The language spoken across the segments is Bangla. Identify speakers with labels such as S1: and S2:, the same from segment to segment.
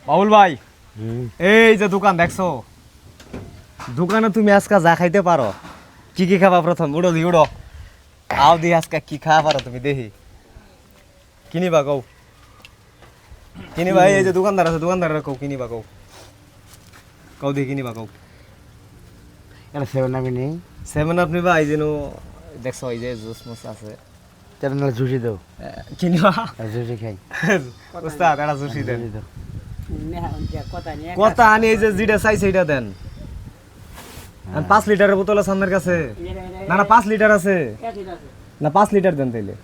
S1: বাবুল ভাই এই যে দোকান দেখছো, দোকানে তুমি আজকে যা খাইতে পারো, কি কি খাবা প্রথম উড়ো দি উড়ো, আও দি আজকে কি খাওয়া পারো তুমি দেখি, কিনিবা কও, কিনিবা এই যে দোকানদার আছে দোকানদারের কও কিনিবা কও, কও দি কিনিবা কও।
S2: এটা সেভেন আমি নেই,
S1: সেভেন আপ নিবা, এই যেন দেখছো এই যে জুস মুস আছে,
S2: তেল না জুসি দাও,
S1: কিনিবা
S2: জুসি খাই,
S1: উস্তাদ এটা জুসি দেন,
S2: জুসি দাও।
S1: কথা আনি এই যে যেটা চাই সেইটা দেন। 5 লিটারের বোতল আছে আপনার কাছে? না না 5 লিটার আছে না, 5 লিটার দেন তাইলে।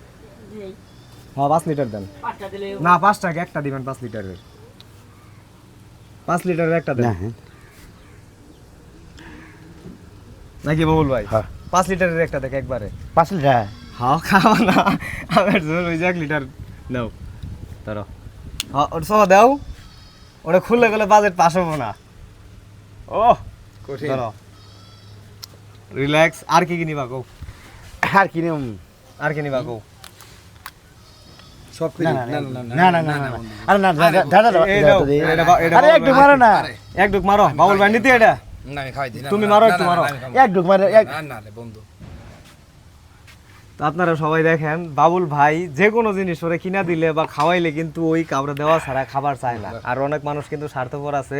S1: হ্যাঁ 5 লিটার দেন না, 5 টাকা একটা দিবেন 5 লিটারের, 5 লিটারের একটা দেন নাকি বাবুল ভাই? 5 লিটারের একটা দেখ একবারে।
S2: 5 লিটার
S1: হ্যাঁ খাওয়া না আমার জোর ওই যে 1 লিটার নাও ধরো, হ্যাঁ ওটা সহ দাও, ওটা খুললে গেলে বাজেট পাস হবো না। ও ধরো রিল্যাক্স। আর কি কিনিবা কও,
S2: আর কি নিয়ম?
S1: আর কিনিবা কও।
S3: সব
S2: না না না না না আরে না দাদা
S1: এই দাও,
S2: আরে একটু মারো না,
S1: এক ডুক মারো বাবুল ভাই নিতে এটা,
S3: না আমি খাই দিই না,
S1: তুমি মারো একটু মারো।
S2: এক ঢুক মারো এক।
S3: না না রে বন্ধু,
S1: তো আপনারা সবাই দেখেন বাবুল ভাই যে কোনো জিনিস ওরে কিনা দিলে বা খাওয়াইলে কিন্তু ওই কাউরে দেওয়া ছাড়া খাবার চায় না। আর অনেক মানুষ কিন্তু স্বার্থপর আছে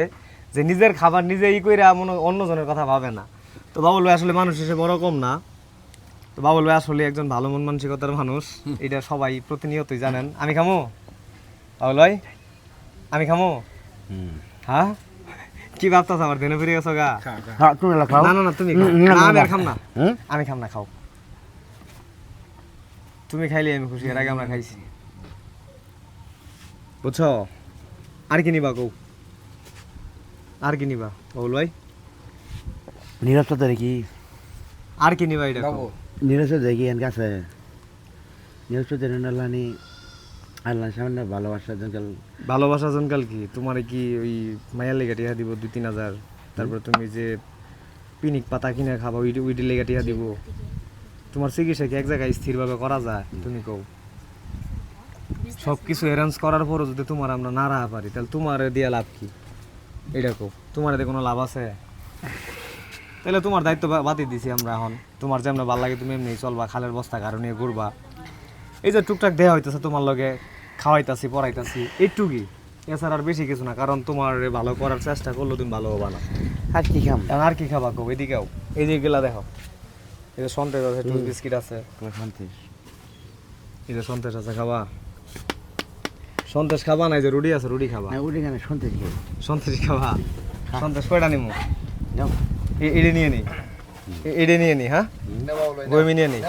S1: যে নিজের খাবার নিজে ই কইরা অন্যজনের কথা ভাবে না। তো বাবুল ভাই আসলে মানুষ হিসেবে ওরকম না। তো বাবুল ভাই আসলে একজন ভালো মন মানসিকতার মানুষ, এটা সবাই প্রতিনিয়তই জানেন। আমি খামো বাবুল ভাই, আমি খামো? হ্যাঁ কি ভাবতাছ আমার দেনে ফিরে গেছো গা?
S2: হ্যাঁ তুমি খাও।
S1: না না না তুমি খাও। না, আমি আর খাম না, আমি খাম না, খাও তুমি, খাইলে আমি খুশি। এর আগে আমরা খাইছি বুঝছো। আর কি নিবা কও, আর কি নিবা বাবুল ভাই?
S2: নিরস্ত দেখি,
S1: আর কি নিবা এটা
S3: বাবু
S1: কও।
S2: নিরস্ত দেখি এর কাছে নিরস্ত দেন আল্লাহনি আল্লাহ সামনে ভালোবাসা জঙ্গল
S1: ভালোবাসা জনকাল কি তোমার কি ওই মায়ার লেগে টিয়া দিব 2-3 হাজার, তারপর তুমি যে পিনিক পাতা কিনে খাবা ওইটি লেগে টিয়া দিব? তোমার চিকিৎসা কি এক জায়গায় স্থিরভাবে করা যায়? তুমি কও। সব কিছু অ্যারেঞ্জ করার পরও যদি তোমার আমরা না রাখা পারি তাহলে তোমার দিয়া লাভ কি? এটা কও, তোমার এতে কোনো লাভ আছে? তাহলে তোমার দায়িত্ব বাতি দিছি আমরা এখন, তোমার যেমন ভালো লাগে তুমি এমনি চলবা, খালের বস্তা গাড়ো নিয়ে ঘুরবা, এই যে টুকটাক দেওয়া হইতেছে তোমার লগে, খাওয়াইতাছি পড়াইতাছি এইটুকুই, এছাড়া আর বেশি কিছু না। কারণ তোমার ভালো করার চেষ্টা করলে তুমি ভালো হবা না।
S2: আর কি খাম?
S1: এখন আর কি খাবা কও, এদিকেও এই যে গেলা দেখো, এই যে সন্তেজ আছে, টুথ বিস্কিট আছে,
S2: সন্তেষ
S1: এই যে সন্তেজ আছে, খাবা সন্তেজ খাবা না? এই যে রুটি আছে রুটি খাবা,
S2: না উঠে কেন সন্তেষ খাই
S1: সন্তেজ খাবা। সন্তেজ কয়টা নিমু?
S2: যাও
S1: এডে নিয়ে নি, এডে নিয়ে নি, হ্যাঁ
S3: না বাবু ভাই,
S1: বইমি নিয়ে নি।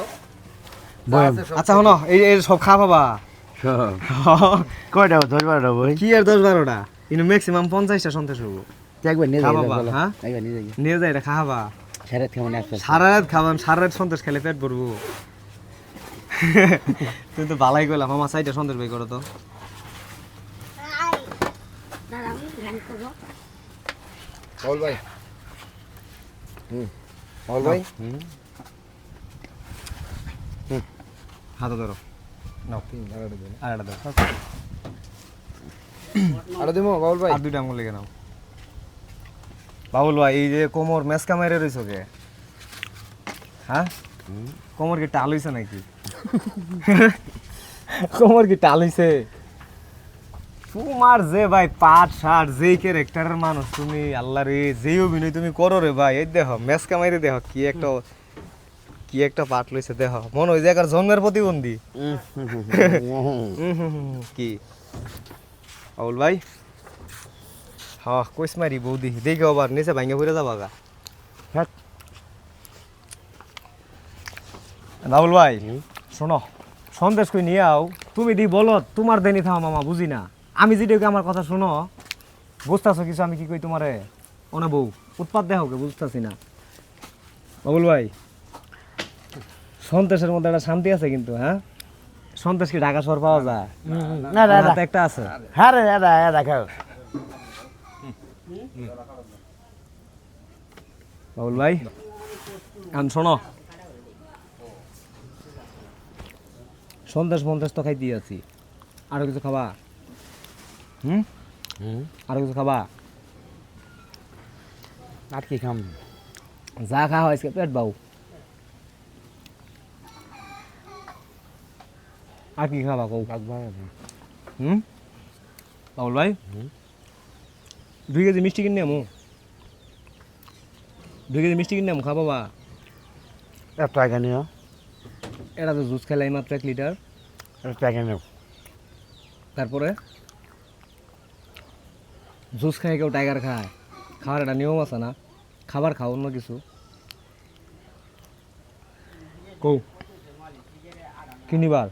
S2: বয়াম
S1: আচ্ছা শোনো এই এই সব খা পাবা।
S2: সব কয়টা 10-12টা বই
S1: কি আর 10-12টা, কিন্তু ম্যাক্সিমাম 50টা সন্তেজ হবো।
S2: একবার নিয়ে যাই
S1: খাবা,
S2: বলো
S1: হ্যাঁ?
S2: একবার নিয়ে যাই
S1: নিয়ে যাই এটা খাবা,
S2: সারা কেমন আসছে
S1: সারা রাত খাবান, সারা রাত সন্দেশ খেলে পেট ভরবো। তুমি তো ভালাই কইলাম, আমার সাইডে সন্দেশ বাই করো তো।
S3: বল ভাই, বল ভাই,
S1: হাতে ধরো, নাও আর একটা ধরো,
S3: আরো দিমো বাবুল ভাই।
S1: আর 2টা আঙুল লেগে নাও। বাবুল ভাই এই যে কোমর মেসকা মাইরে রইছো কে? হ্যাঁ কোমর কি টাল হইছে নাকি? কোমর কি টাল হইছে? তোমার যে ভাই পাট শাট যেই ক্যারেক্টারের মানুষ তুমি, আল্লাহ রে যেই অভিনয় তুমি করো রে ভাই, এই দেখো মেসকা মাইরে দেখো কি একটা পাট লইছে দেখো, মনে হয় যে একার জন্মের প্রতিবন্ধী। কি বাবুল ভাই? হ্যাঁ কইস মারি বৌদি দেখো আবার নিচে ভাঙ্গে পড়ে যাবা গা। বাবুল ভাই শোনো, সন্দেশ কই নিয়ে আও, তুমি দি বলো তোমার দেনি থাও মামা, বুঝি না আমি যেটা আমার কথা শোনো, বুঝতেছো কিছু আমি কি কই তোমারে? ওনা বউ উৎপাত দেহ কে বুঝতেছি না। বাবুল ভাই সন্দেশের মধ্যে একটা শান্তি আছে কিন্তু, হ্যাঁ সন্দেশ কি ঢাকা শহর পাওয়া যায়?
S2: না
S1: আমার হাতে একটা আছে।
S2: হ্যাঁ রে দাদা খাও
S1: বাবুল ভাই শোনো, সন্দেশ মন্দেশ তো খাইতে আছি, আরো কিছু খাবা?
S2: হুম
S1: আর কিছু খাবা?
S2: আর কি খাম?
S1: যা খাওয়া হয়েছে পেট বাউ। আর কি খাবা কৌ?
S2: একবার
S1: হুম বাবুল ভাই,
S2: হুম।
S1: 2 কেজি মিষ্টি কিনে আমু। 2 কেজি মিষ্টি কিনে আমু, খাবো বা?
S2: এক টাকা নিও,
S1: এটা তো জুস খেলাই মাত্র 1 লিটার।
S2: এক টাকা নিও।
S1: তারপরে জুস খায় কেউ টাইগার খায়? খাওয়ার একটা নিয়ম আছে না? খাবার খাও অন্য কিছু। কৌ কি নিবার?